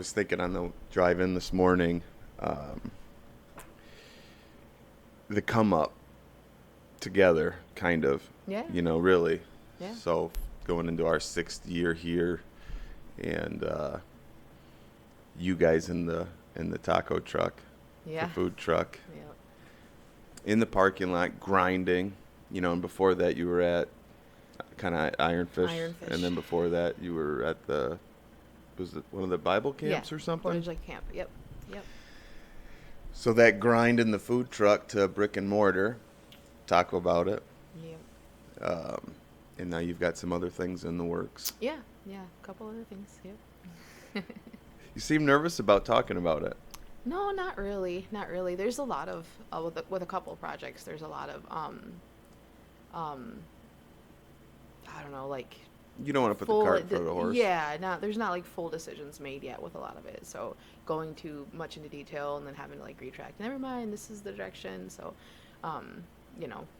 was thinking on the drive in this morning, the come up together, kind of, Yeah. really. Yeah. So going into our 6th year here, and you guys in the taco truck, Yeah. the food truck, Yeah. in the parking lot grinding, and before that you were at kind of Ironfish, Ironfish. and then before that you were at was it one of the Bible camps or something? Portage Lake Camp. Yep. Yep. So that grind in the food truck to brick and mortar, talk about it. Yep. And now you've got some other things in the works. Yeah. Yeah. A couple other things. Yep. You seem nervous about talking about it. No, not really. Not really. There's a lot of with a couple of projects. There's a lot of I don't know, like You don't want to put the cart in front of the horse. Yeah, there's not like full decisions made yet with a lot of it. So going too much into detail and then having to like retract. Never mind, this is the direction. So,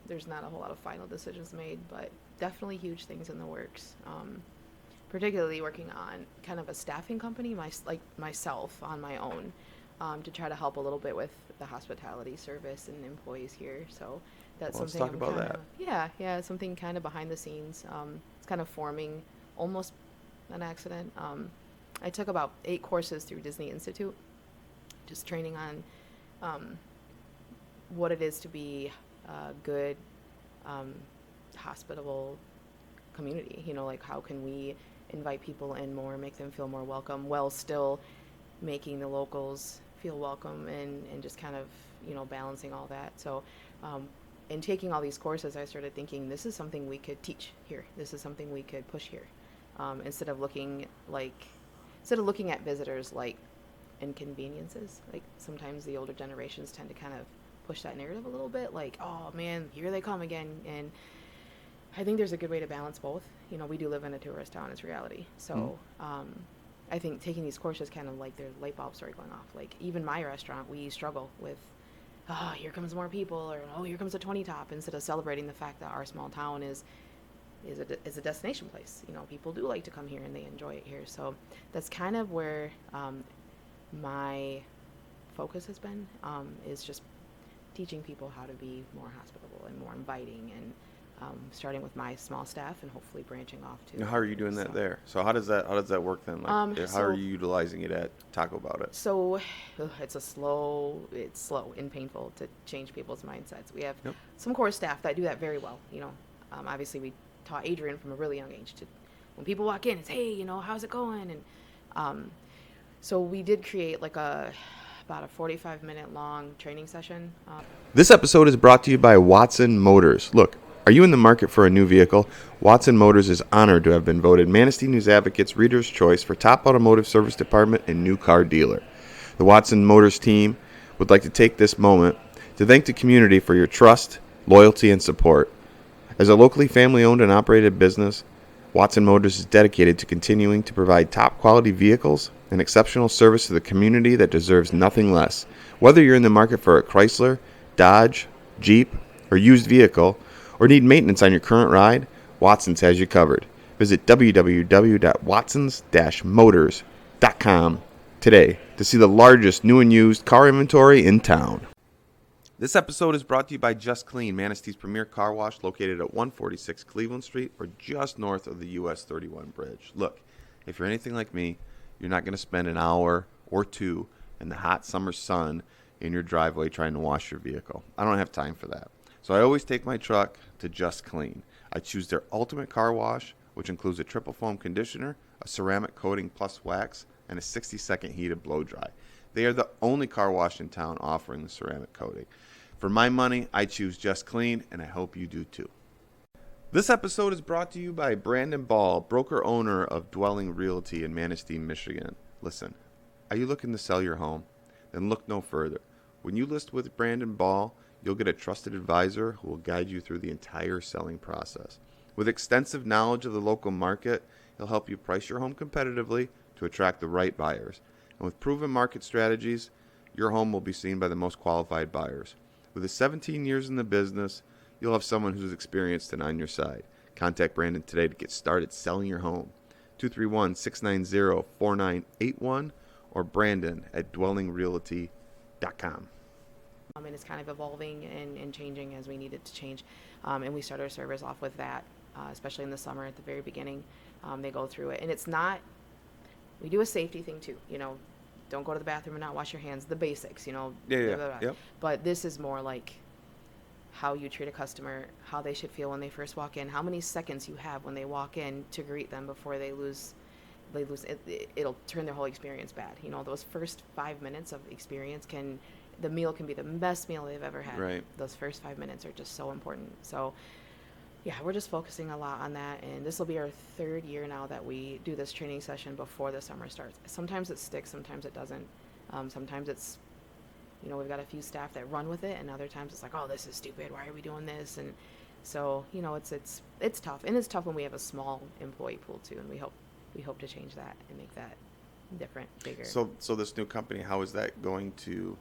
there's not a whole lot of final decisions made, but definitely huge things in the works. Particularly working on kind of a staffing company, myself on my own, to try to help a little bit with the hospitality service and employees here. So that's Let's something talk about that. Yeah, something kind of behind the scenes. It's kind of forming almost an accident. I took about 8 courses through Disney Institute, just training on what it is to be a good, hospitable community. Like how can we invite people in more, make them feel more welcome, while still making the locals feel welcome, and just kind of, balancing all that. So, in taking all these courses, I started thinking this is something we could teach here. This is something we could push here, instead of looking at visitors like inconveniences. Like sometimes the older generations tend to kind of push that narrative a little bit, like, oh man, here they come again. And I think there's a good way to balance both. We do live in a tourist town, it's reality. So I think taking these courses kind of like their light bulbs started going off. Like even my restaurant, we struggle with, oh, here comes more people, or oh, here comes a 20 top, instead of celebrating the fact that our small town is a destination place. People do like to come here and they enjoy it here. So that's kind of where my focus has been, is just teaching people how to be more hospitable and more inviting, and starting with my small staff and hopefully branching off to. How are you doing that there? So how does that work then? Like, how are you utilizing it at Taco About It? So it's slow and painful to change people's mindsets. We have some core staff that do that very well. Obviously we taught Adrian from a really young age to, when people walk in, it's, hey, how's it going? And so we did create like about a 45-minute long training session. This episode is brought to you by Watson Motors. Look, are you in the market for a new vehicle? Watson Motors is honored to have been voted Manistee News Advocate's Reader's Choice for Top Automotive Service Department and New Car Dealer. The Watson Motors team would like to take this moment to thank the community for your trust, loyalty, and support. As a locally family-owned and operated business, Watson Motors is dedicated to continuing to provide top-quality vehicles and exceptional service to the community that deserves nothing less. Whether you're in the market for a Chrysler, Dodge, Jeep, or used vehicle, or need maintenance on your current ride, Watson's has you covered. Visit www.watsons-motors.com today to see the largest new and used car inventory in town. This episode is brought to you by Just Clean, Manistee's premier car wash located at 146 Cleveland Street, or just north of the US 31 bridge. Look, if you're anything like me, you're not going to spend an hour or two in the hot summer sun in your driveway trying to wash your vehicle. I don't have time for that. So I always take my truck to Just Clean. I choose their ultimate car wash, which includes a triple foam conditioner, a ceramic coating plus wax, and a 60-second heated blow dry. They are the only car wash in town offering the ceramic coating. For my money, I choose Just Clean, and I hope you do too. This episode is brought to you by Brandon Ball, broker-owner of Dwelling Realty in Manistee, Michigan. Listen, are you looking to sell your home? Then look no further. When you list with Brandon Ball, you'll get a trusted advisor who will guide you through the entire selling process. With extensive knowledge of the local market, he'll help you price your home competitively to attract the right buyers. And with proven market strategies, your home will be seen by the most qualified buyers. With his 17 years in the business, you'll have someone who's experienced and on your side. Contact Brandon today to get started selling your home. 231-690-4981 or Brandon@dwellingrealty.com. And it's kind of evolving and changing as we need it to change. And we start our servers off with that, especially in the summer at the very beginning. They go through it. And it's not, we do a safety thing too, don't go to the bathroom and not wash your hands, the basics, Yeah, blah, blah, blah. yep. But this is more like how you treat a customer, how they should feel when they first walk in, how many seconds you have when they walk in to greet them before they lose it'll turn their whole experience bad. Those first 5 minutes of experience the meal can be the best meal they've ever had. Right. Those first 5 minutes are just so important. So yeah, we're just focusing a lot on that, and this will be our 3rd year now that we do this training session before the summer starts. Sometimes it sticks, sometimes it doesn't. Sometimes it's, we've got a few staff that run with it, and other times it's like, oh, this is stupid, why are we doing this? And so, it's tough, and it's tough when we have a small employee pool too, and we hope to change that and make that different, bigger. So this new company, how is that going to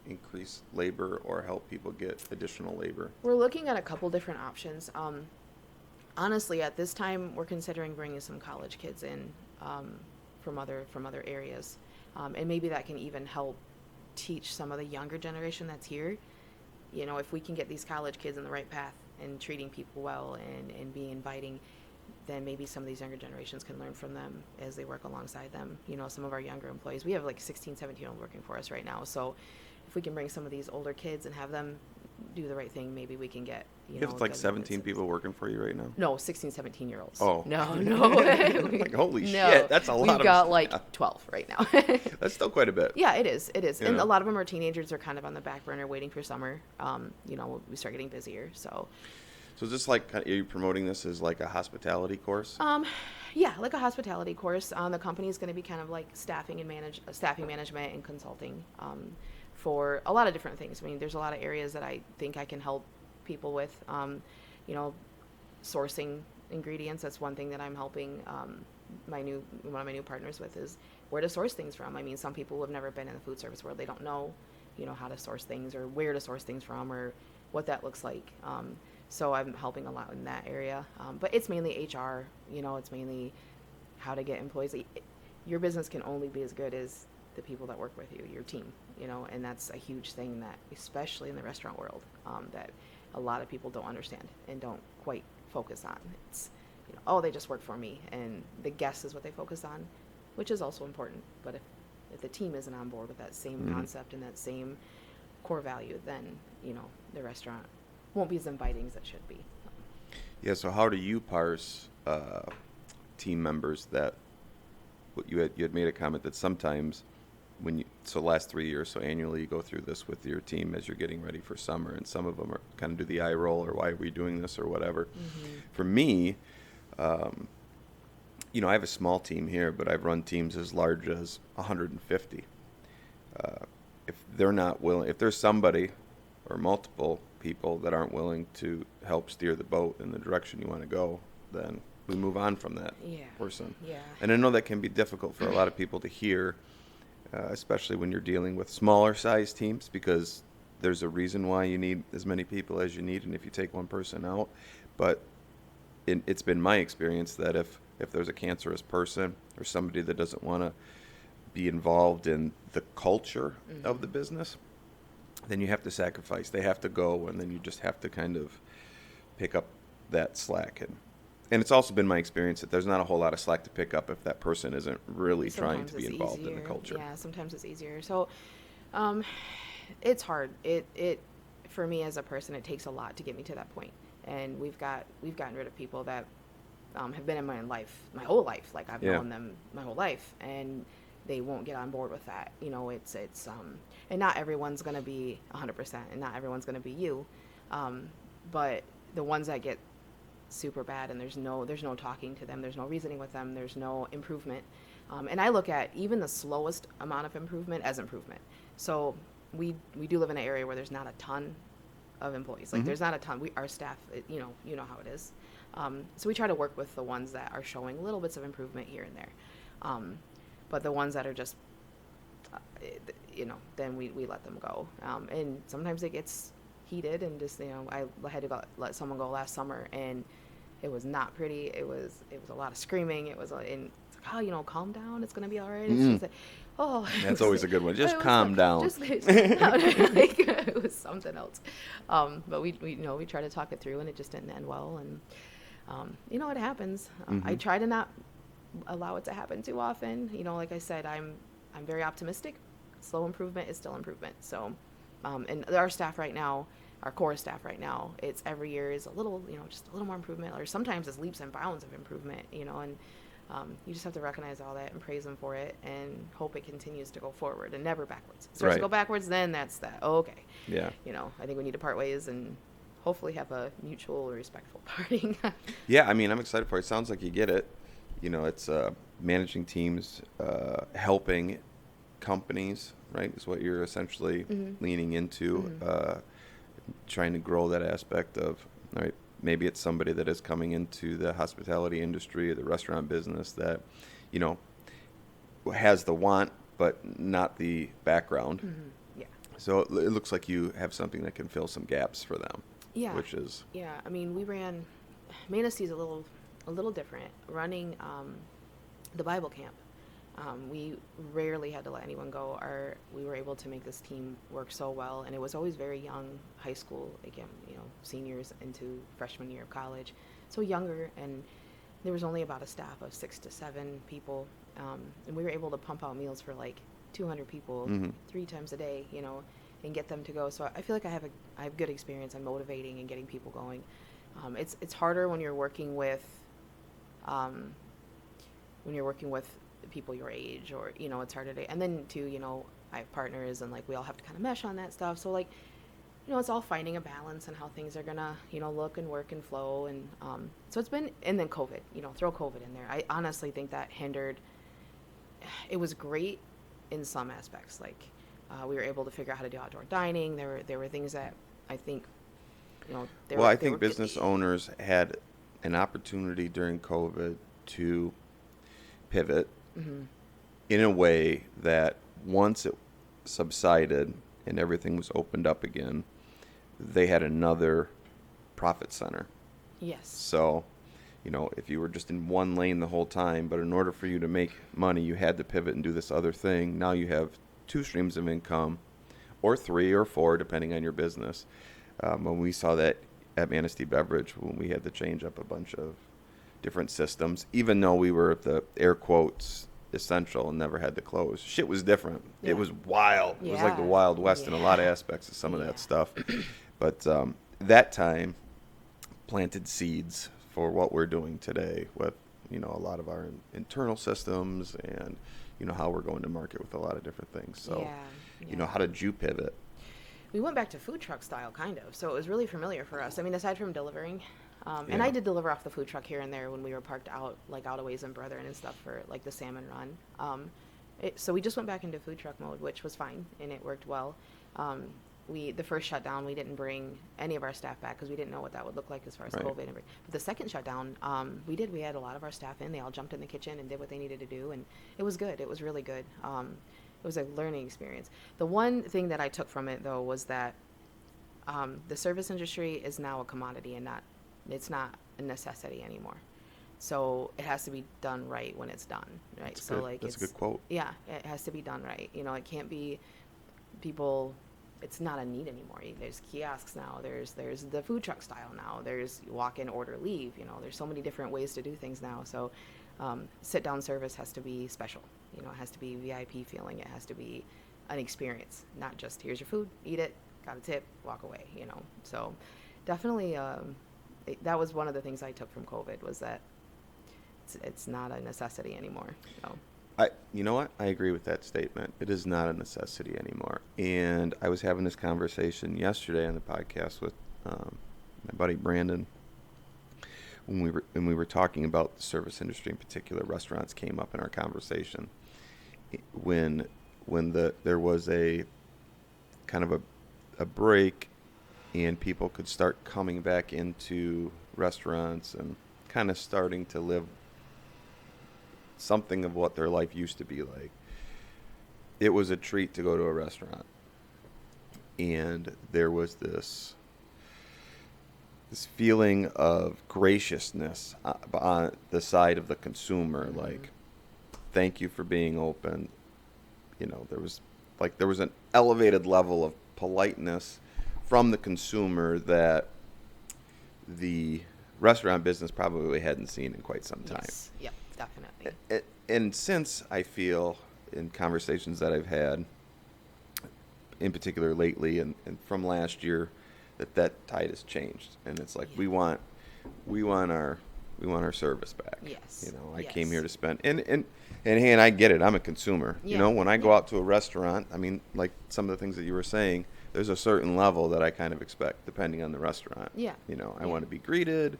increase labor or help people get additional labor? We're looking at a couple different options. Honestly, at this time, we're considering bringing some college kids in from other areas, and maybe that can even help teach some of the younger generation that's here. If we can get these college kids in the right path and treating people well and being inviting, then maybe some of these younger generations can learn from them as they work alongside them. Some of our younger employees, we have like 16, 17-year-olds working for us right now. So if we can bring some of these older kids and have them do the right thing, maybe we can get, You have like 17 people working for you right now? No, 16, 17-year-olds. Oh. No. Like, holy shit, that's a lot We've of got like 12 right now. That's still quite a bit. Yeah, it is. And Yeah. a lot of them are teenagers. They're kind of on the back burner waiting for summer. We start getting busier, so. So is this like, are you promoting this as like a hospitality course? Yeah, like a hospitality course. The company is going to be kind of like staffing management and consulting for a lot of different things. I mean, there's a lot of areas that I think I can help people with. Sourcing ingredients. That's one thing that I'm helping one of my new partners with, is where to source things from. I mean, some people who have never been in the food service world, they don't know, how to source things or where to source things from or what that looks like. So I'm helping a lot in that area. But it's mainly HR, it's mainly how to get employees. Your business can only be as good as the people that work with you, your team, and that's a huge thing that, especially in the restaurant world, that a lot of people don't understand and don't quite focus on. It's, they just work for me, and the guest is what they focus on, which is also important. But if the team isn't on board with that same concept and that same core value, then, the restaurant won't be as inviting as it should be. Yeah, so how do you parse team members that, you had made a comment that sometimes last 3 years, so annually you go through this with your team as you're getting ready for summer, and some of them are kind of do the eye roll or why are we doing this or whatever. For me, I have a small team here, but I've run teams as large as 150. If they're not willing, if there's somebody or multiple people that aren't willing to help steer the boat in the direction you want to go, then we move on from that person. Yeah. And I know that can be difficult for a lot of people to hear, especially when you're dealing with smaller size teams, because there's a reason why you need as many people as you need, and if you take one person out. But it's been my experience that if there's a cancerous person or somebody that doesn't want to be involved in the culture of the business, then you have to sacrifice. They have to go, and then you just have to kind of pick up that slack. And it's also been my experience that there's not a whole lot of slack to pick up if that person isn't really trying to be involved in the culture. Yeah, sometimes it's easier. So it's hard. It for me as a person, it takes a lot to get me to that point. And we've gotten rid of people that have been in my life, my whole life. Like I've known them my whole life, and they won't get on board with that. It's and not everyone's going to be 100%, and not everyone's going to be you. But the ones that get super bad, and there's no talking to them, there's no reasoning with them, there's no improvement. And I look at even the slowest amount of improvement as improvement. So we do live in an area where there's not a ton of employees. Like there's not a ton. Our staff, you know how it is. So we try to work with the ones that are showing little bits of improvement here and there. But the ones that are just, then we let them go. And sometimes it gets heated, and just, I had to let someone go last summer, and it was not pretty. It was a lot of screaming. It was, and it's like, oh, calm down. It's going to be all right. It's just like, Oh, That's always a good one. Just it was calm down. Just calm down. Like, it was something else. But we tried to talk it through, and it just didn't end well. And it happens. I try to not allow it to happen too often. Like I said, I'm very optimistic. Slow improvement is still improvement. So, and our staff right now, our core staff right now, it's every year is a little, just a little more improvement, or sometimes it's leaps and bounds of improvement, and you just have to recognize all that and praise them for it and hope it continues to go forward and never backwards. It starts to go backwards, then that's that. Oh, okay. Yeah. I think we need to part ways and hopefully have a mutual, respectful parting. Yeah, I mean, I'm excited for it. It sounds like you get it. It's managing teams, helping companies, right, is what you're essentially leaning into, trying to grow that aspect of, all right, maybe it's somebody that is coming into the hospitality industry or the restaurant business that, has the want but not the background. Yeah. So it looks like you have something that can fill some gaps for them. Yeah. Which is... Yeah, I mean, we ran... Manastee's a little different. Running the Bible camp, we rarely had to let anyone go. We were able to make this team work so well, and it was always very young, high school, again, seniors into freshman year of college, so younger, and there was only about a staff of 6 to 7 people, and we were able to pump out meals for like 200 people 3 times a day, and get them to go. So I feel like I have good experience on motivating and getting people going. It's harder when you're working with people your age, or it's harder to, and then too, I have partners, and like we all have to kind of mesh on that stuff, so like it's all finding a balance and how things are gonna look and work and flow, and so it's been, and then COVID, throw COVID in there. I honestly think that hindered. It was great in some aspects, like we were able to figure out how to do outdoor dining. There were things that I think I think business owners had an opportunity during COVID to pivot in a way that once it subsided and everything was opened up again, they had another profit center. Yes. So, if you were just in one lane the whole time, but in order for you to make money, you had to pivot and do this other thing. Now you have 2 streams of income, or 3 or 4, depending on your business. When we saw that at Manistee Beverage, when we had to change up a bunch of different systems, even though we were the air quotes essential and never had to close, shit was different. It was wild. It was like the Wild West in a lot of aspects of some of that stuff. But that time planted seeds for what we're doing today with, a lot of our internal systems and, how we're going to market with a lot of different things. So, how did you pivot? We went back to food truck style, kind of. So it was really familiar for us. I mean, aside from delivering, and I did deliver off the food truck here and there when we were parked out, like out of Ways and Brethren and stuff for like the salmon run. So we just went back into food truck mode, which was fine, and it worked well. The first shutdown, we didn't bring any of our staff back because we didn't know what that would look like as far as COVID. But the second shutdown, we did. We had a lot of our staff in. They all jumped in the kitchen and did what they needed to do, and it was good. It was really good. It was a learning experience. The one thing that I took from it, though, was that the service industry is now a commodity and it's not a necessity anymore. So it has to be done right when it's done, right? That's good. That's a good quote. Yeah, it has to be done right. It can't be people. It's not a need anymore. There's kiosks now. There's the food truck style now. There's walk in, order, leave. There's so many different ways to do things now. So sit down service has to be special. It has to be VIP feeling. It has to be an experience, not just here's your food, eat it, got a tip, walk away. So definitely that was one of the things I took from COVID, was that it's not a necessity anymore. You know what? I agree with that statement. It is not a necessity anymore. And I was having this conversation yesterday on the podcast with my buddy Brandon. When we were talking about the service industry in particular, restaurants came up in our conversation. When there was a kind of a break and people could start coming back into restaurants and kind of starting to live something of what their life used to be like, it was a treat to go to a restaurant. And there was this feeling of graciousness on the side of the consumer, like, thank you for being open. there was an elevated level of politeness from the consumer that the restaurant business probably hadn't seen in quite some time. Yes. Yep. Definitely. And since I feel in conversations that I've had, in particular lately and from last year, that tide has changed, and it's like Yeah. we want our service back. Yes. I Yes. came here to spend and hey, and I get it. I'm a consumer. Yeah. When I go Yeah. out to a restaurant, I mean, like some of the things that you were saying, there's a certain level that I kind of expect depending on the restaurant. Yeah. I want to be greeted.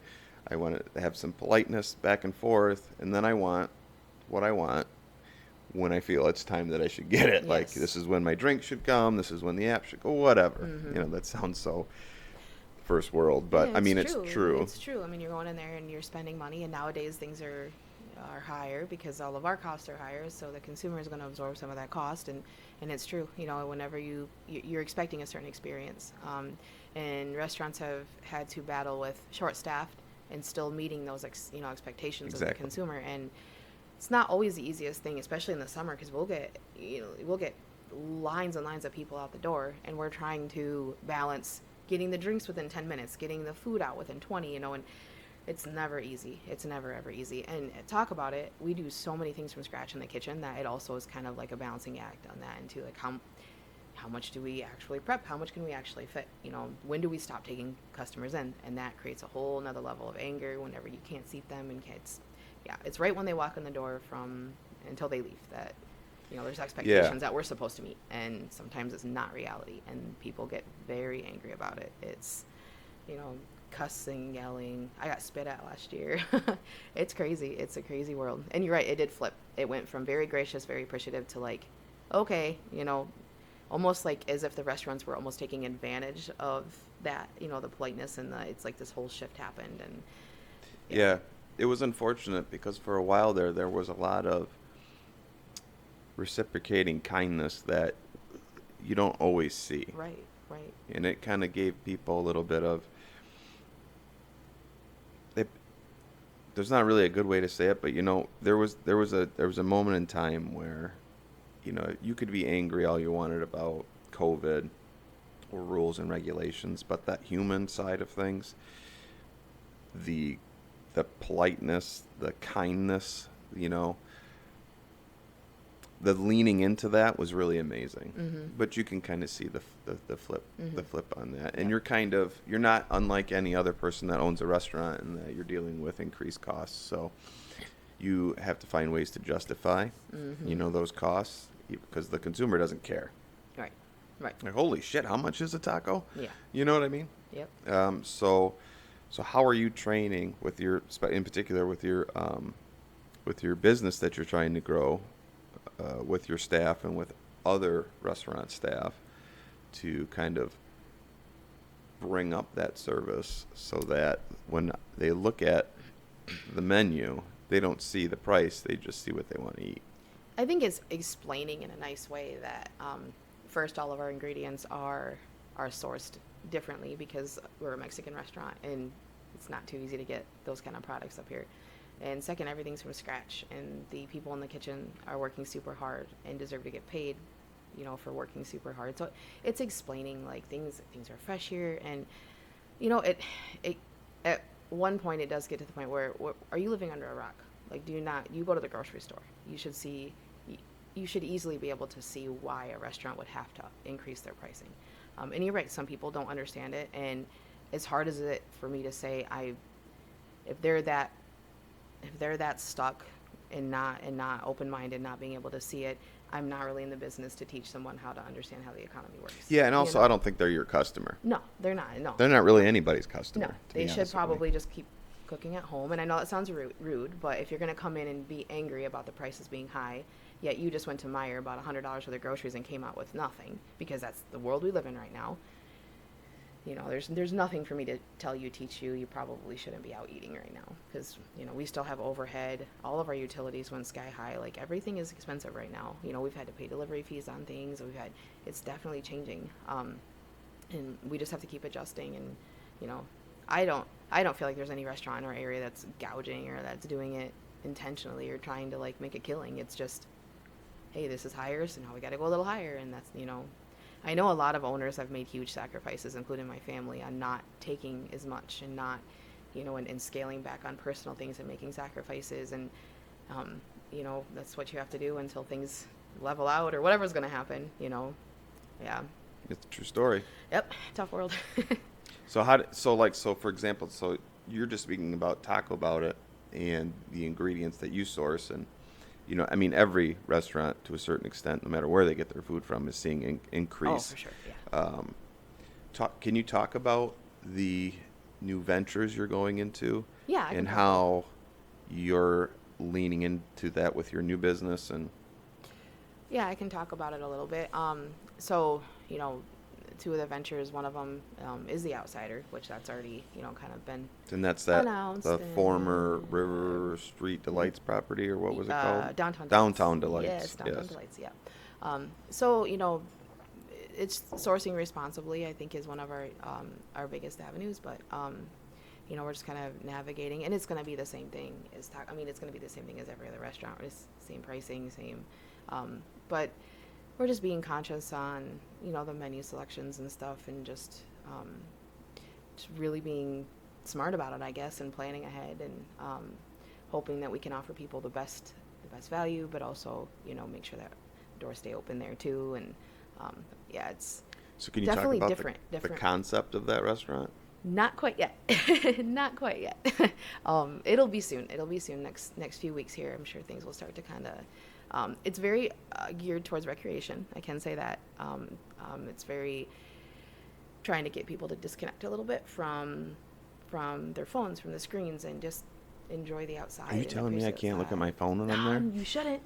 I want to have some politeness back and forth, and then I want what I want when I feel it's time that I should get it. Like, Yes. this is when my drink should come. This is when the app should go. Whatever. Mm-hmm. That sounds so first world, but Yeah, I mean, it's true. true. It's true. I mean, you're going in there and you're spending money, and nowadays things are higher because all of our costs are higher. So the consumer is going to absorb some of that cost, and it's true. Whenever you're expecting a certain experience, and restaurants have had to battle with short staffed and still meeting those expectations of the Exactly. consumer, and it's not always the easiest thing, especially in the summer, because we'll get lines and lines of people out the door, and we're trying to balance getting the drinks within 10 minutes, getting the food out within 20, and it's never easy. It's never ever easy. And talk about it, we do so many things from scratch in the kitchen that it also is kind of like a balancing act on that, and to like how much do we actually prep? How much can we actually fit? When do we stop taking customers in? And that creates a whole nother level of anger whenever you can't seat them, and it's right when they walk in the door from until they leave that there's expectations that we're supposed to meet, and sometimes it's not reality, and people get very angry about it. It's cussing, yelling. I got spit at last year. It's crazy. It's a crazy world. And you're right, it did flip. It went from very gracious, very appreciative to like, okay, almost like as if the restaurants were almost taking advantage of that, the politeness, and it's like this whole shift happened. And Yeah, it was unfortunate because for a while there was a lot of reciprocating kindness that you don't always see. Right. And it kind of gave people a little bit of there's not really a good way to say it, but there was a moment in time where you could be angry all you wanted about COVID or rules and regulations, but that human side of things, the politeness, the kindness, the leaning into that was really amazing. Mm-hmm. But you can kind of see the flip, Mm-hmm. the flip on that, and Yeah. you're not unlike any other person that owns a restaurant, and that you're dealing with increased costs. So you have to find ways to justify, Mm-hmm. those costs, because the consumer doesn't care. Right. Like, holy shit, how much is a taco? Yeah. You know what I mean? Yep. So how are you training in particular with your business that you're trying to grow, with your staff and with other restaurant staff, to kind of bring up that service so that when they look at the menu, they don't see the price, they just see what they want to eat? I think it's explaining in a nice way that first, all of our ingredients are sourced differently because we're a Mexican restaurant, and it's not too easy to get those kind of products up here. And second, everything's from scratch, and the people in the kitchen are working super hard and deserve to get paid, for working super hard. So it's explaining like things are fresh here, and it at one point it does get to the point where are you living under a rock? Like, you go to the grocery store, you should easily be able to see why a restaurant would have to increase their pricing. And you're right, some people don't understand it, and as hard as it for me to say, if they're that stuck and not open-minded, not being able to see it, I'm not really in the business to teach someone how to understand how the economy works. Yeah, and also I don't think they're your customer. No, they're not. No, They're not really anybody's customer. no, to they be should honest with you. probably just keep cooking at home. And I know that sounds rude, but if you're going to come in and be angry about the prices being high, yet you just went to Meijer, bought $100 worth of groceries, and came out with nothing, because that's the world we live in right now. There's nothing for me to teach you. You probably shouldn't be out eating right now, because we still have overhead. All of our utilities went sky high. Like, everything is expensive right now. We've had to pay delivery fees on things. It's definitely changing, and we just have to keep adjusting. And I don't feel like there's any restaurant in our area that's gouging or that's doing it intentionally or trying to like make a killing. It's just hey, this is higher, so now we got to go a little higher. And that's, I know a lot of owners have made huge sacrifices, including my family, on not taking as much and not, and scaling back on personal things and making sacrifices. And, that's what you have to do until things level out or whatever's going to happen, Yeah. It's a true story. Yep. Tough world. So for example, so you're just speaking about Taco About It and the ingredients that you source, and I mean, every restaurant to a certain extent, no matter where they get their food from, is seeing increase. Oh, for sure. Yeah. Can you talk about the new ventures you're going into? Yeah. And how you're leaning into that with your new business and. Yeah, I can talk about it a little bit. So, two of the ventures, one of them is The Outsider, which that's already, kind of been And that's announced. the former River Street Delights property, or what was it called? Downtown Delights. Yes, Downtown Delights, yeah. So, it's sourcing responsibly, I think, is one of our biggest avenues, but, we're just kind of navigating, and it's going to be the same thing as, it's going to be the same thing as every other restaurant. It's same pricing, same, but we're just being conscious on, the menu selections and stuff, and just really being smart about it, I guess, and planning ahead, and hoping that we can offer people the best value, but also, make sure that doors stay open there too. And it's so can you definitely talk about different. The concept of that restaurant? Not quite yet. Not quite yet. It'll be soon. Next few weeks here. I'm sure things will start to kind of. It's very geared towards recreation. I can say that. It's very trying to get people to disconnect a little bit from their phones, from the screens, and just enjoy the outside. Are you telling me I can't look at my phone when I'm there? You shouldn't.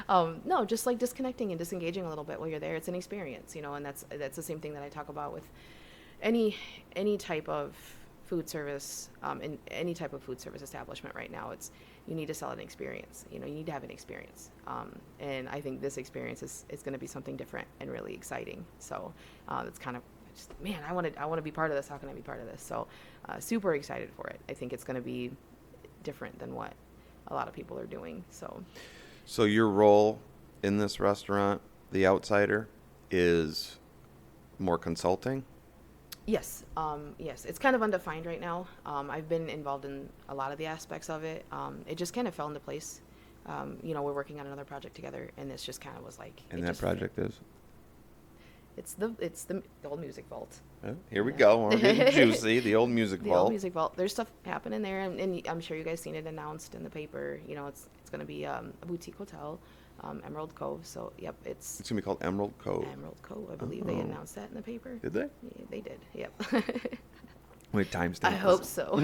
No, just like disconnecting and disengaging a little bit while you're there. It's an experience, and that's the same thing that I talk about with any type of food service, in any type of food service establishment right now. It's, you need to sell an experience. You need to have an experience. And I think this experience is going to be something different and really exciting. So it's kind of just, man, I want to be part of this. How can I be part of this? So super excited for it. I think it's going to be different than what a lot of people are doing. So your role in this restaurant, The Outsider, is more consulting? Yes. Yes. It's kind of undefined right now. I've been involved in a lot of the aspects of it. It just kind of fell into place. We're working on another project together, and this just kind of was like. And that project is? It's the old music vault. Oh, here we go. We're getting juicy. The old music vault. The old music vault. There's stuff happening there, and I'm sure you guys seen it announced in the paper. It's going to be a boutique hotel, Emerald Cove. So yep, it's going to be called Emerald Cove. Emerald Cove. I believe they announced that in the paper. Did they? Yeah, they did. Yep. Wait, timestamp. I hope so.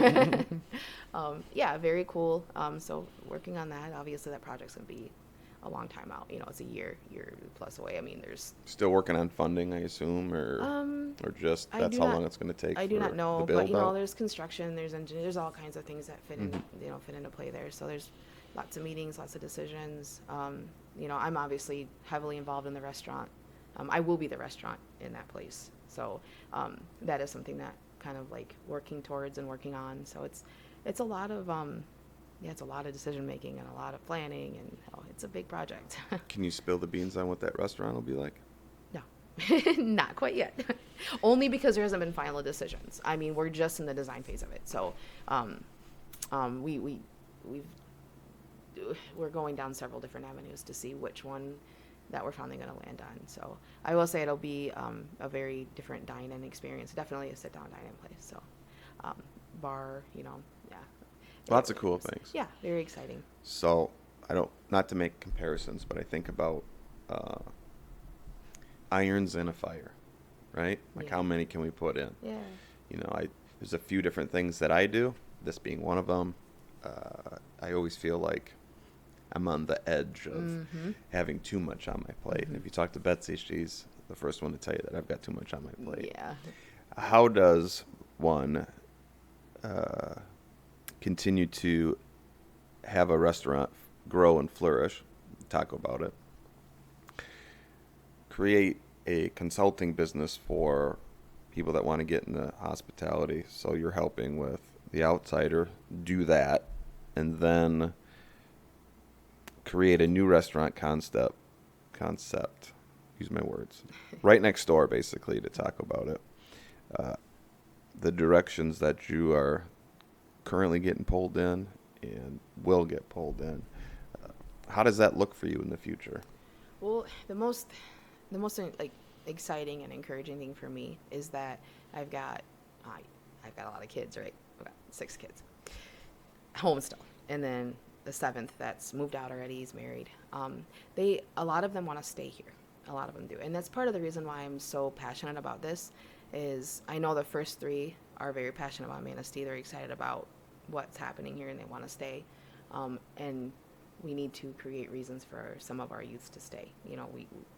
Yeah, very cool. So working on that. Obviously, that project's going to be a long time out. It's a year plus away. I mean, there's still working on funding, I assume, or just that's how long it's going to take. I do not know, but there's construction, there's engineering, there's all kinds of things that fit in, fit into play there. So there's lots of meetings, lots of decisions. I'm obviously heavily involved in the restaurant. I will be the restaurant in that place. So that is something that kind of like working towards and working on. So it's a lot of it's a lot of decision making and a lot of planning, and it's a big project. Can you spill the beans on what that restaurant will be like? No, not quite yet. Only because there hasn't been final decisions. I mean, we're just in the design phase of it. So, we're going down several different avenues to see which one that we're finally going to land on. So I will say it'll be a very different dine-in experience. Definitely a sit-down dine-in place. So bar, yeah. Lots of cool things. Yeah, very exciting. So not to make comparisons, but I think about irons in a fire, right? Like how many can we put in? Yeah. There's a few different things that I do, this being one of them. I always feel like I'm on the edge of having too much on my plate. And if you talk to Betsy, she's the first one to tell you that I've got too much on my plate. Yeah. How does one continue to have a restaurant grow and flourish, talk about it, create a consulting business for people that want to get into hospitality, so you're helping with The Outsider do that, and then create a new restaurant concept concept, use my words, right next door basically to talk about it. The directions that you are currently getting pulled in and will get pulled in. How does that look for you in the future? Well, the most like exciting and encouraging thing for me is that I've got I've got a lot of kids, right? I've got 6 kids home still, and then the 7th that's moved out already. He's married. A lot of them want to stay here. A lot of them do, and that's part of the reason why I'm so passionate about this. Is I know the first 3 are very passionate about Manistee. They're excited about what's happening here, and they want to stay. And we need to create reasons for some of our youths to stay.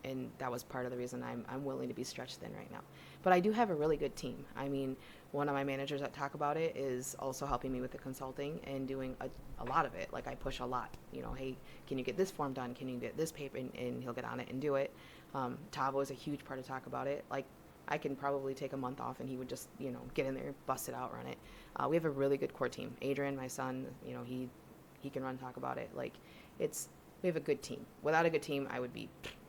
And that was part of the reason I'm willing to be stretched thin right now. But I do have a really good team. I mean, one of my managers that talk about it is also helping me with the consulting and doing a lot of it. Like I push a lot. Hey, can you get this form done? Can you get this paper? And he'll get on it and do it. Tavo is a huge part of talk about it. Like I can probably take a month off and he would just get in there, bust it out, run it. We have a really good core team. Adrian, my son, he can run talk about it. Like we have a good team. Without a good team,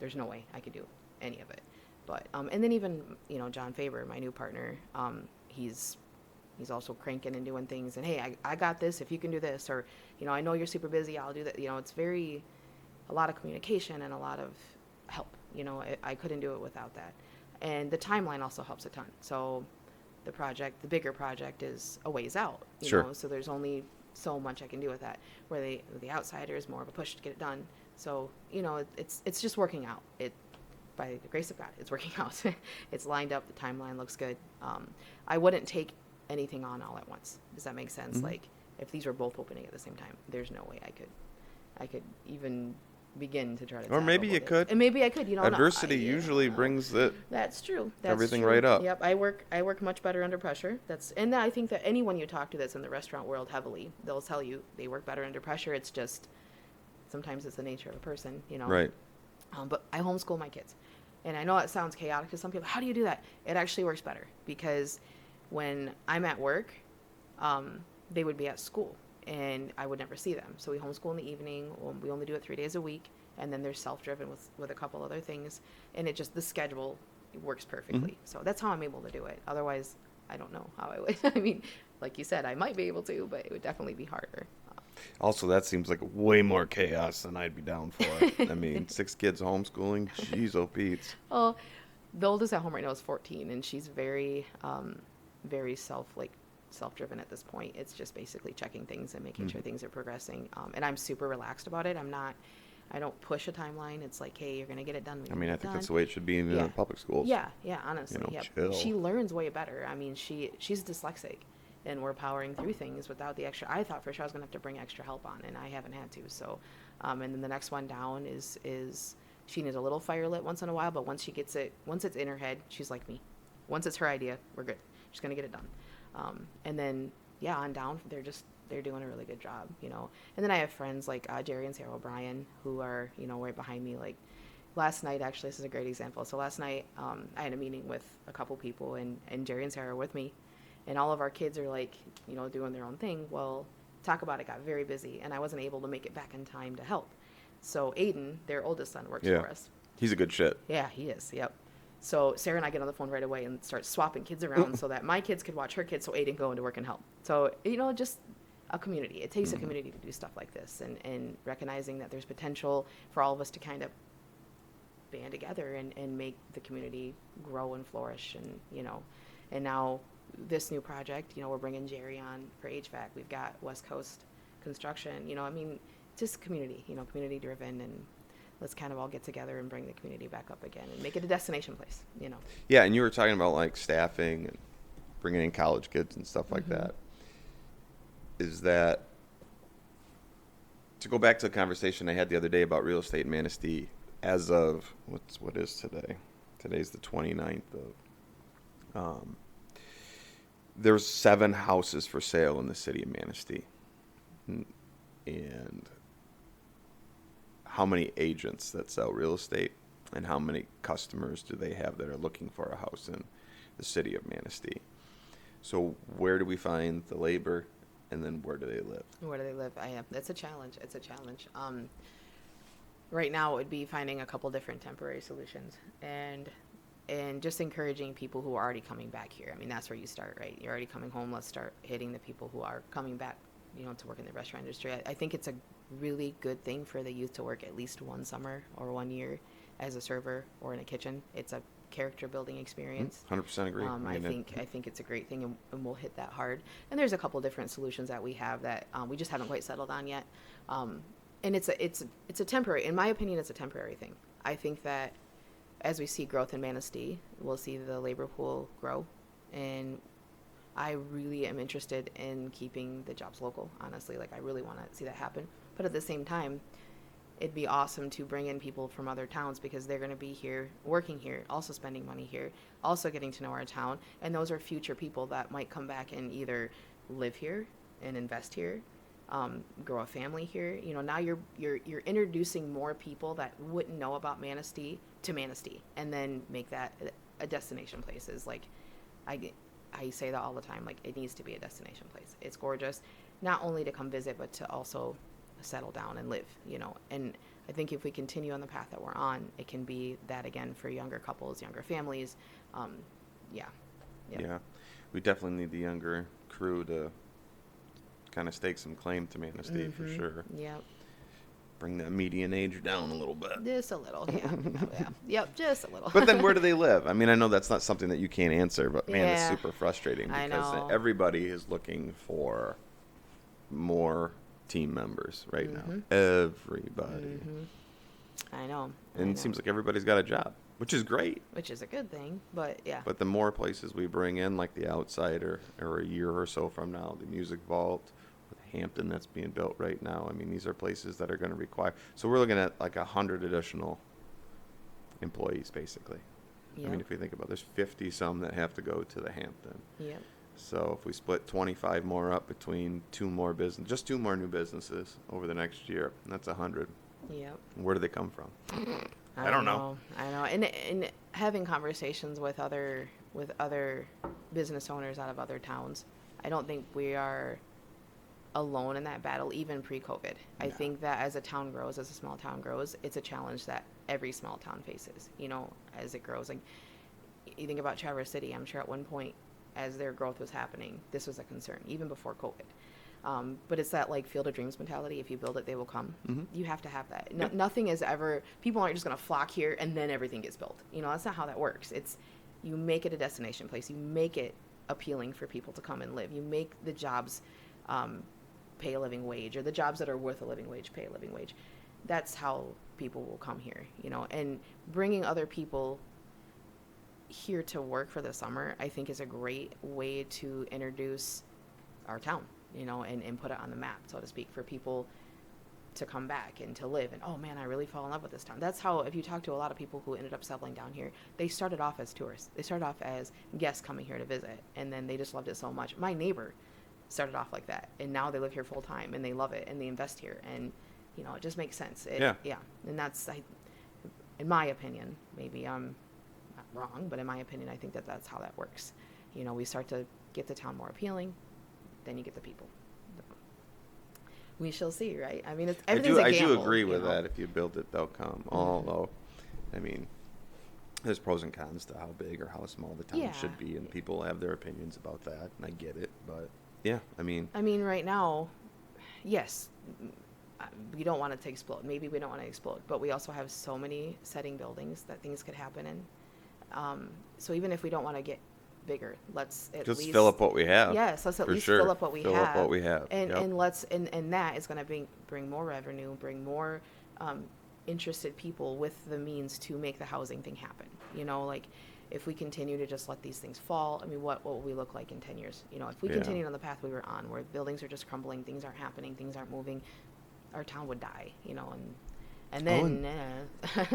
there's no way I could do any of it. But and then even John Faber, my new partner, he's also cranking and doing things. And hey, I got this. If you can do this, or I know you're super busy, I'll do that. It's a lot of communication and a lot of help. I couldn't do it without that. And the timeline also helps a ton. So the bigger project is a ways out. Sure. So there's only so much I can do with that. Where the outsider is more of a push to get it done. So it's just working out. By the grace of God, it's working out. It's lined up. The timeline looks good. I wouldn't take anything on all at once. Does that make sense? Mm-hmm. Like if these were both opening at the same time, there's no way I could even begin to try to. Or maybe you could. And maybe I could. Adversity usually brings it. That's true. Everything right up. Yep. I work much better under pressure. And I think that anyone you talk to that's in the restaurant world heavily, they'll tell you they work better under pressure. It's just sometimes it's the nature of a person. Right. But I homeschool my kids. And I know it sounds chaotic to some people. How do you do that? It actually works better because when I'm at work, they would be at school and I would never see them. So we homeschool in the evening. We only do it 3 days a week. And then they're self-driven with a couple other things. And the schedule works perfectly. Mm-hmm. So that's how I'm able to do it. Otherwise, I don't know how I would. I mean, like you said, I might be able to, but it would definitely be harder. Also, that seems like way more chaos than I'd be down for. I mean, 6 kids homeschooling, jeez, oh Pete's. Well, the oldest at home right now is 14, and she's very, very self-driven at this point. It's just basically checking things and making sure things are progressing. And I'm super relaxed about it. I don't push a timeline. It's like, hey, you're gonna get it done. I mean, I think that's the way it should be in the public schools. Yeah, honestly, chill. She learns way better. I mean, she's dyslexic. And we're powering through things without the extra. I thought for sure I was going to have to bring extra help on, and I haven't had to. So, and then the next one down is she needs a little fire lit once in a while, but once it's in her head, she's like me. Once it's her idea, we're good. She's going to get it done. And then, on down, they're doing a really good job, And then I have friends like Jerry and Sarah O'Brien who are, right behind me. Like last night, actually, this is a great example. So last night, I had a meeting with a couple people, and Jerry and Sarah are with me. And all of our kids are like, doing their own thing. Well, talk about it got very busy, and I wasn't able to make it back in time to help. So Aiden, their oldest son, works for us. He's a good shit. Yeah, he is. Yep. So Sarah and I get on the phone right away and start swapping kids around so that my kids could watch her kids, so Aiden go into work and help. So, just a community. It takes a community to do stuff like this, and recognizing that there's potential for all of us to kind of band together and make the community grow and flourish. And now this new project, we're bringing Jerry on for HVAC. We've got West Coast Construction. Just community, community driven, and let's kind of all get together and bring the community back up again and make it a destination place. Yeah, and you were talking about like staffing and bringing in college kids and stuff like that. Is that, to go back to the conversation I had the other day about real estate in Manistee, as of what is today? Today's the 29th of. There's 7 houses for sale in the city of Manistee. And how many agents that sell real estate and how many customers do they have that are looking for a house in the city of Manistee? So where do we find the labor, and then where do they live? Where do they live? That's a challenge. It's a challenge. right now it would be finding a couple different temporary solutions and just encouraging people who are already coming back here. I mean, that's where you start, right? You're already coming home. Let's start hitting the people who are coming back, to work in the restaurant industry. I think it's a really good thing for the youth to work at least one summer or 1 year as a server or in a kitchen. It's a character building experience. 100% agree. I think it's a great thing, and we'll hit that hard. And there's a couple different solutions that we have that we just haven't quite settled on yet. And it's a temporary, in my opinion, it's a temporary thing. I think that as we see growth in Manistee, we'll see the labor pool grow, and I really am interested in keeping the jobs local, honestly. Like, I really want to see that happen. But at the same time, it'd be awesome to bring in people from other towns, because they're going to be here, working here, also spending money here, also getting to know our town. And those are future people that might come back and either live here and invest here, grow a family here. Now you're introducing more people that wouldn't know about Manistee to Manistee, and then make that a destination place. Is like, I say that all the time. Like, it needs to be a destination place. It's gorgeous, not only to come visit, but to also settle down and live. And I think if we continue on the path that we're on, it can be that again for younger couples, younger families. Yeah. We definitely need the younger crew to kind of stake some claim to Manistee for sure. Yep. Bring that median age down a little bit. Just a little, yeah. Yep, just a little. But then where do they live? I mean, I know that's not something that you can't answer, but man, Yeah. it's super frustrating I because know. everybody is looking for more team members right Mm-hmm. now. Everybody. I know. And it seems like everybody's got a job, which is great. which is a good thing, but yeah. But the more places we bring in, like the Outsider, or a year or so from now, the Music Vault, with Hampton that's being built right now. I mean, these are places that are going to require. So we're looking at like 100 additional employees, basically. Yep. I mean, if we think about it, there's 50 some that have to go to the Hampton. Yep. So if we split 25 more up between two more new businesses over the next year, that's 100. Yep. Where do they come from? I don't know. I know. And having conversations with other business owners out of other towns, I don't think we are alone in that battle, even pre-COVID. I think that as a town grows, as a small town grows, it's a challenge that every small town faces, as it grows. Like, you think about Traverse City, I'm sure at one point as their growth was happening, this was a concern, even before COVID. But it's that like Field of Dreams mentality. If you build it, they will come. Mm-hmm. You have to have that. Nothing is ever, people aren't just going to flock here and then everything gets built. That's not how that works. It's, you make it a destination place. You make it appealing for people to come and live. You make the jobs pay a living wage, or the jobs that are worth a living wage pay a living wage. That's how people will come here, and bringing other people here to work for the summer, I think, is a great way to introduce our town, and put it on the map, so to speak, for people to come back and to live. And, oh man, I really fall in love with this town. That's how, if you talk to a lot of people who ended up settling down here, they started off as tourists. They started off as guests coming here to visit, and then they just loved it so much. My neighbor started off like that, and now they live here full time, and they love it, and they invest here, and it just makes sense. Yeah. And that's, in my opinion, maybe I'm not wrong, but in my opinion, I think that that's how that works. We start to get the town more appealing, then you get the people. We shall see, right? I mean, everything's a gamble. I do agree with that. If you build it, they'll come. Although, I mean, there's pros and cons to how big or how small the town should be, and people have their opinions about that, and I get it. But yeah, I mean, right now, yes, we don't want it to explode. Maybe we don't want to explode, but we also have so many setting buildings that things could happen in. So even if we don't want to get bigger, let's at just least fill up what we have. Yes, let's at least sure. fill up what we have. Fill up what we have. And and that is going to bring more revenue, bring more interested people with the means to make the housing thing happen. Like, if we continue to just let these things fall, I mean, what will we look like in 10 years? If we continue on the path we were on, where buildings are just crumbling, things aren't happening, things aren't moving, our town would die. And then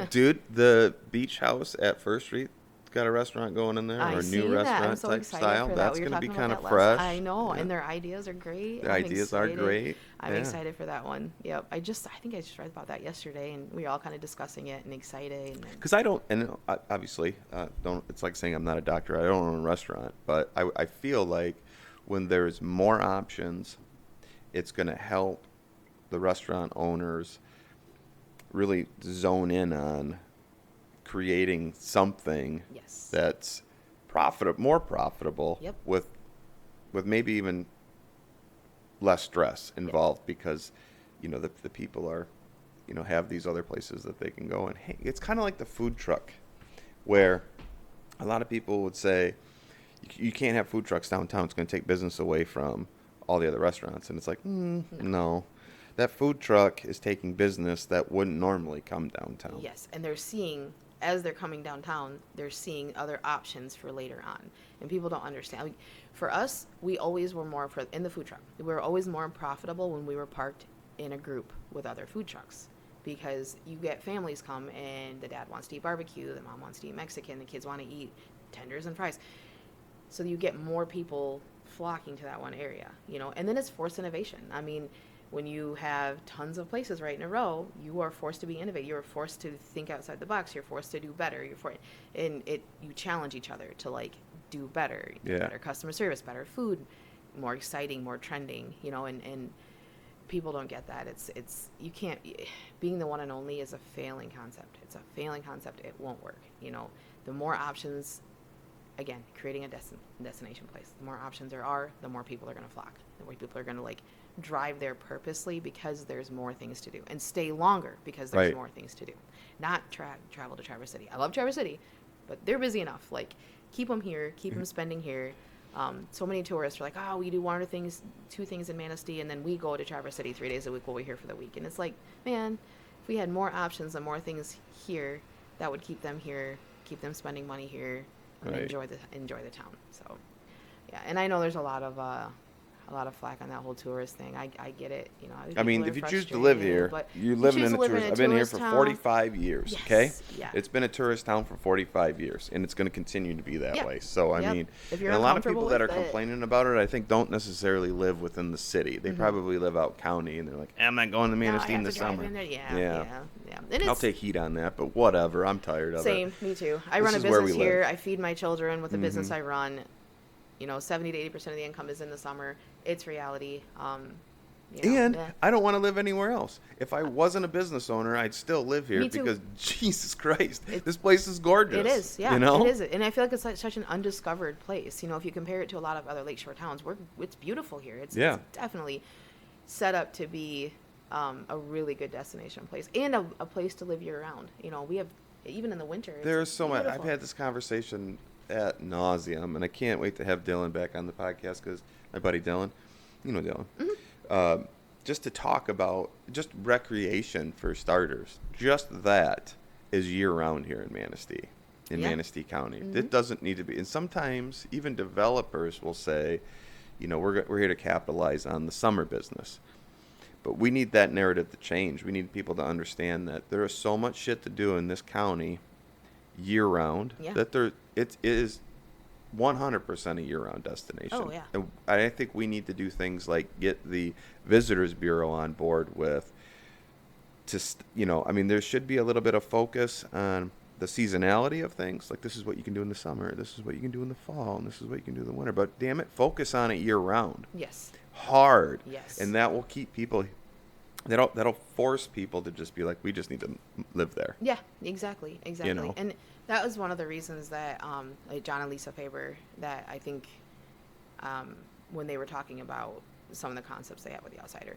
dude, the beach house at First Street got a restaurant going in there, or a new restaurant type style. That's going to be kind of fresh. I know, and their ideas are great. The ideas are great. I'm excited for that one. Yep. I think I just read about that yesterday, and we were all kind of discussing it and excited. Because I don't, and obviously, it's like saying I'm not a doctor. I don't own a restaurant, but I feel like when there's more options, it's going to help the restaurant owners really zone in on creating something Yes. that's more profitable Yep. with maybe even less stress involved because, the people are, have these other places that they can go and, hey, it's kind of like the food truck where a lot of people would say you can't have food trucks downtown. It's going to take business away from all the other restaurants. And it's like, no. That food truck is taking business that wouldn't normally come downtown. Yes, and they're seeing, as they're coming downtown, they're seeing other options for later on. And people don't understand. Like, for us, we always were more, in the food truck, we were always more profitable when we were parked in a group with other food trucks. Because you get families come and the dad wants to eat barbecue, the mom wants to eat Mexican, the kids want to eat tenders and fries. So you get more people flocking to that one area, and then it's forced innovation. I mean, when you have tons of places right in a row, you are forced to be innovative. You're forced to think outside the box. You're forced to do better. You challenge each other to do better, better customer service, better food, more exciting, more trending, and people don't get that. It's you can't, being the one and only is a failing concept. It's a failing concept. It won't work. The more options, again, creating a destination place, the more options there are, the more people are going to flock. The more people are going to drive there purposely because there's more things to do, and stay longer because there's more things to do. Not travel to Traverse City. I love Traverse City, but they're busy enough. Keep them here, keep them spending here. So many tourists are like, oh, we do two things in Manistee, and then we go to Traverse City 3 days a week while we're here for the week. And it's like, man, if we had more options and more things here, that would keep them here, keep them spending money here, and enjoy the town. So, yeah, and I know there's a lot of flack on that whole tourist thing. I get it. I mean, if you choose to live here, you're living in a tourist. I've been here for 45 years. Yes. Okay, yeah. It's been a tourist town for 45 years, and it's going to continue to be that way. So I mean, if you're and a lot of people that are complaining about it, I think, don't necessarily live within the city. They probably live out county, and they're like, I'm not going to Manistee in the summer. Yeah. And I'll take heat on that, but whatever. I'm tired of it. Same, me too. I run a business here. I feed my children with the business I run. 70 to 80% of the income is in the summer. It's reality. I don't want to live anywhere else. If I wasn't a business owner, I'd still live here because Jesus Christ, this place is gorgeous. It is, yeah. It is, and I feel like it's such an undiscovered place. If you compare it to a lot of other lakeshore towns, it's beautiful here. It's definitely set up to be a really good destination place and a place to live year round. We have, even in the winter. There's so much. I've had this conversation at nauseum, and I can't wait to have Dylan back on the podcast because my buddy Dylan, Dylan, just to talk about just recreation for starters. Just that is year round here in Manistee, Manistee County. It doesn't need to be. And sometimes even developers will say, we're here to capitalize on the summer business. But we need that narrative to change. We need people to understand that there is so much shit to do in this county year round that it is 100% a year-round destination. Oh, yeah. And I think we need to do things like get the Visitors Bureau on board with, there should be a little bit of focus on the seasonality of things. Like, this is what you can do in the summer, this is what you can do in the fall, and this is what you can do in the winter. But damn it, focus on it year-round. Yes. Hard. Yes. And that will keep people... That'll force people to just be like, we just need to live there. Yeah, exactly. And that was one of the reasons that John and Lisa Faber, that I think when they were talking about some of the concepts they have with The Outsider,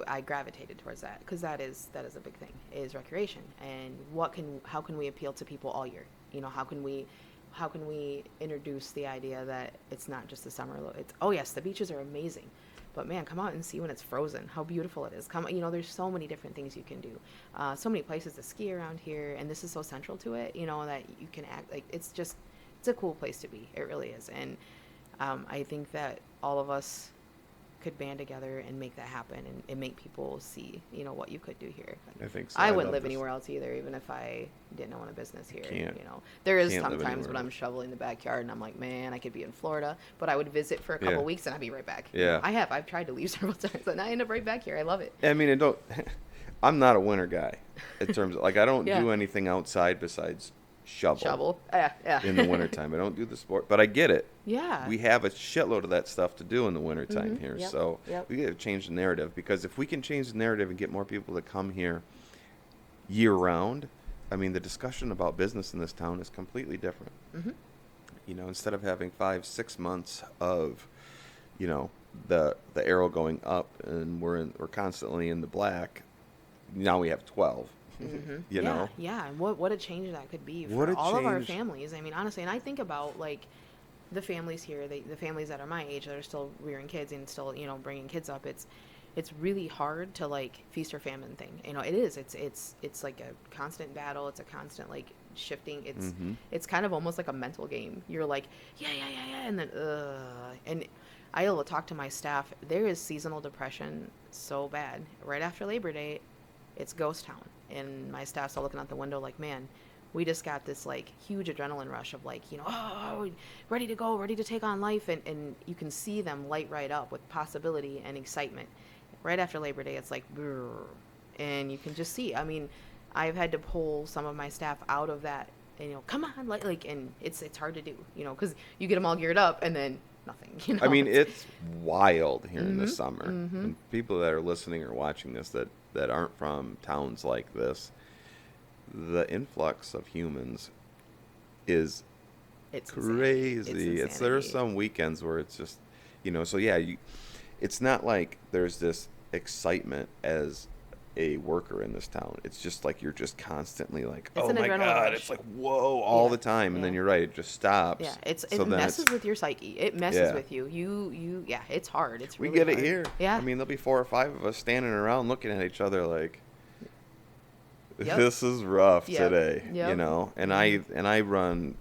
I gravitated towards that because that is a big thing, is recreation, and how can we appeal to people all year? How can we introduce the idea that it's not just the summer? It's, oh yes, the beaches are amazing. But man, come out and see when it's frozen, how beautiful it is. There's so many different things you can do. So many places to ski around here, and this is so central to it, that you can act like it's a cool place to be. It really is. And I think that all of us could band together and make that happen and make people see, what you could do here. I think so. I wouldn't live anywhere else either, even if I didn't own a business here. There is sometimes when I'm shoveling the backyard and I'm like, man, I could be in Florida, but I would visit for a couple weeks and I'd be right back. Yeah. I've tried to leave several times and I end up right back here. I love it. I mean, I'm not a winter guy in terms of, I don't do anything outside besides shovel. Yeah. In the wintertime. I don't do the sport, but I get it. Yeah. We have a shitload of that stuff to do in the wintertime here. Yep. So we got to change the narrative, because if we can change the narrative and get more people to come here year round, I mean, the discussion about business in this town is completely different. Mm-hmm. You know, instead of having 5, 6 months of, you know, the arrow going up and we're constantly in the black, now we have 12. Mm-hmm. You Yeah, know, yeah. And what a change that could be what for a all of our change. families. I mean, honestly, and I think about like the families here, the families that are my age that are still rearing kids and still, bringing kids up. It's really hard to like feast or famine thing. It is. It's like a constant battle. It's a constant like shifting. Hmm. It's kind of almost like a mental game. You're like, yeah, yeah, yeah, yeah, and then and I'll talk to my staff. There is seasonal depression so bad. Right after Labor Day, it's ghost town. And my staff's all looking out the window like, man, we just got this like huge adrenaline rush of like, oh, ready to go, ready to take on life. And you can see them light right up with possibility and excitement. Right after Labor Day, it's like, brrr, and you can just see. I mean, I've had to pull some of my staff out of that, and come on, like, and it's hard to do, because you get them all geared up, and then nothing, I mean, It's, it's wild here in the mm-hmm, summer. mm-hmm. And people that are listening or watching this that aren't from towns like this, the influx of humans is It's insanity. crazy. There are some weekends where it's just, so yeah, it's not like there's this excitement as a worker in this town. It's just like you're just constantly like, It's oh an my adrenaline God, rush. it's like whoa all Yeah, the time, and yeah. then you're right, it just stops. Yeah, So it then messes with your psyche. It messes yeah, with you. Yeah, it's hard. It's we really get it hard. here. I Yeah. mean, there'll be 4 or 5 of us standing around looking at each other like, Yep. this is rough Yep. today, Yep. and Mm-hmm. I run,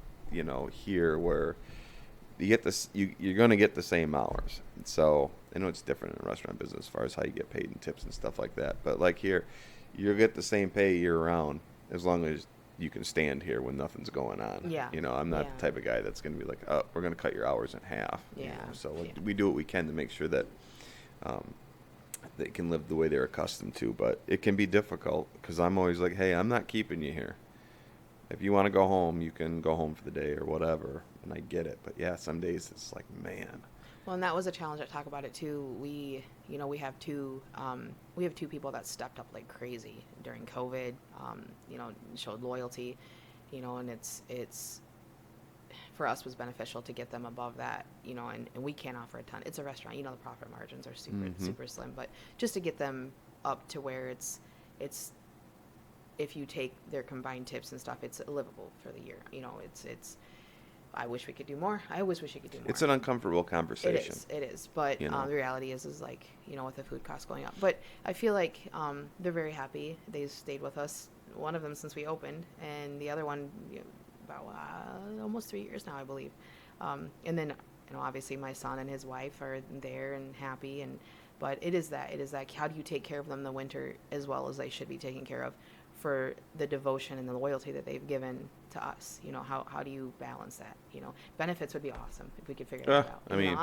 here where you get this, you're going to get the same hours. So I know it's different in the restaurant business as far as how you get paid and tips and stuff like that, but like here, you'll get the same pay year round as long as you can stand here when nothing's going on. Yeah. I'm not Yeah. the type of guy that's going to be like, oh, we're going to cut your hours in half. Yeah. So Yeah. we do what we can to make sure that they can live the way they're accustomed to, but it can be difficult because I'm always like, hey, I'm not keeping you here. If you want to go home, you can go home for the day or whatever, and I get it. But yeah, some days it's like, man. Well, and that was a challenge. I talk about it too. We have two people that stepped up like crazy during COVID. Showed loyalty, and it's for us was beneficial to get them above that, and we can't offer a ton. It's a restaurant, the profit margins are super slim, but just to get them up to where it's if you take their combined tips and stuff, it's livable for the year. It's I wish we could do more. I always wish we could do more. It's an uncomfortable conversation. It is. But the reality is like, with the food costs going up. But I feel like they're very happy. They've stayed with us, one of them since we opened, and the other one about almost 3 years now, I believe. And then, obviously my son and his wife are there and happy. But it is that how do you take care of them in the winter as well as they should be taken care of for the devotion and the loyalty that they've given to us? How do you balance that? Benefits would be awesome if we could figure that out. I mean,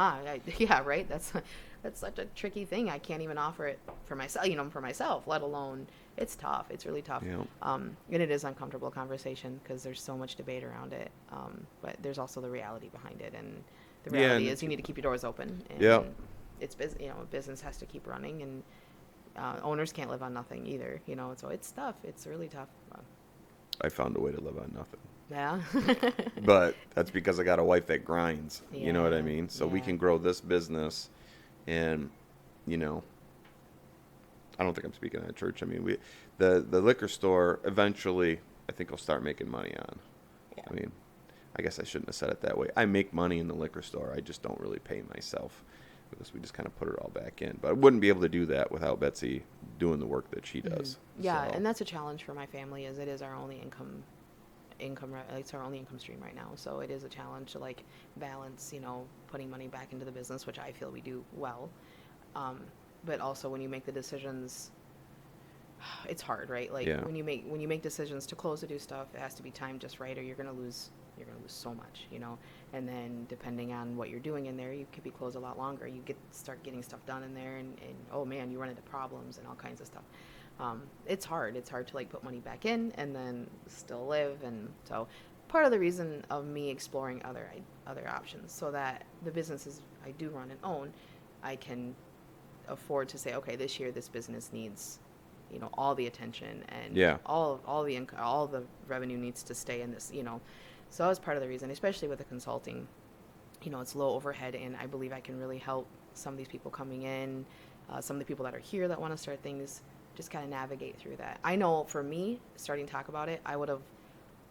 yeah, right. That's such a tricky thing. I can't even offer it for myself, let alone it's tough. It's really tough. Yeah. And it is uncomfortable conversation because there's so much debate around it. But there's also the reality behind it, and the reality is you need to keep your doors open. And yeah. It's business has to keep running, and owners can't live on nothing either. So it's tough. It's really tough. I found a way to live on nothing. Yeah. But that's because I got a wife that grinds. You know what I Yeah, mean? So we yeah. can grow this business, and I don't think I'm speaking at a church. I mean, the liquor store eventually, I think, will start making money on. Yeah. I mean, I guess I shouldn't have said it that way. I make money in the liquor store. I just don't really pay myself because we just kind of put it all back in. But I wouldn't be able to do that without Betsy doing the work that she does. Mm-hmm. Yeah, So, and that's a challenge for my family. Is it is our only income. It's our only income stream right now, so it is a challenge to like balance, putting money back into the business, which I feel we do well. But also when you make the decisions, it's hard, right? Like Yeah. when you make decisions to close to do stuff, it has to be timed just right, or you're gonna lose so much, And then depending on what you're doing in there, you could be closed a lot longer. You start getting stuff done in there, and oh man, you run into problems and all kinds of stuff. It's hard. It's hard to like put money back in and then still live, and so part of the reason of me exploring other options so that the businesses I do run and own, I can afford to say, okay, this year this business needs all the attention and Yeah. all the revenue needs to stay in this. So that was part of the reason, especially with the consulting. It's low overhead, and I believe I can really help some of these people coming in, some of the people that are here that want to start things, just kind of navigate through that. I know for me, starting to talk about it, I would have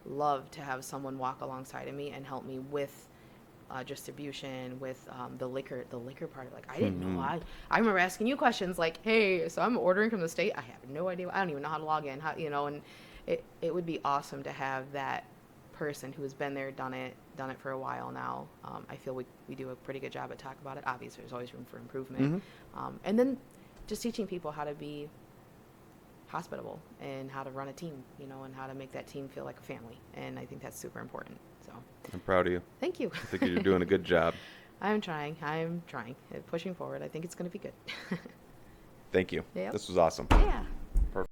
loved to have someone walk alongside of me and help me with distribution, with the liquor part. Like, I didn't know. I remember asking you questions like, hey, so I'm ordering from the state. I have no idea. I don't even know how to log in. And it would be awesome to have that person who has been there, done it for a while now. I feel we do a pretty good job at talking about it. Obviously, there's always room for improvement. And then just teaching people how to be hospitable and how to run a team, and how to make that team feel like a family. And I think that's super important. So I'm proud of you. Thank you. I think you're doing a good job. I'm trying. Pushing forward. I think it's going to be good. Thank you. Yep. This was awesome. Yeah.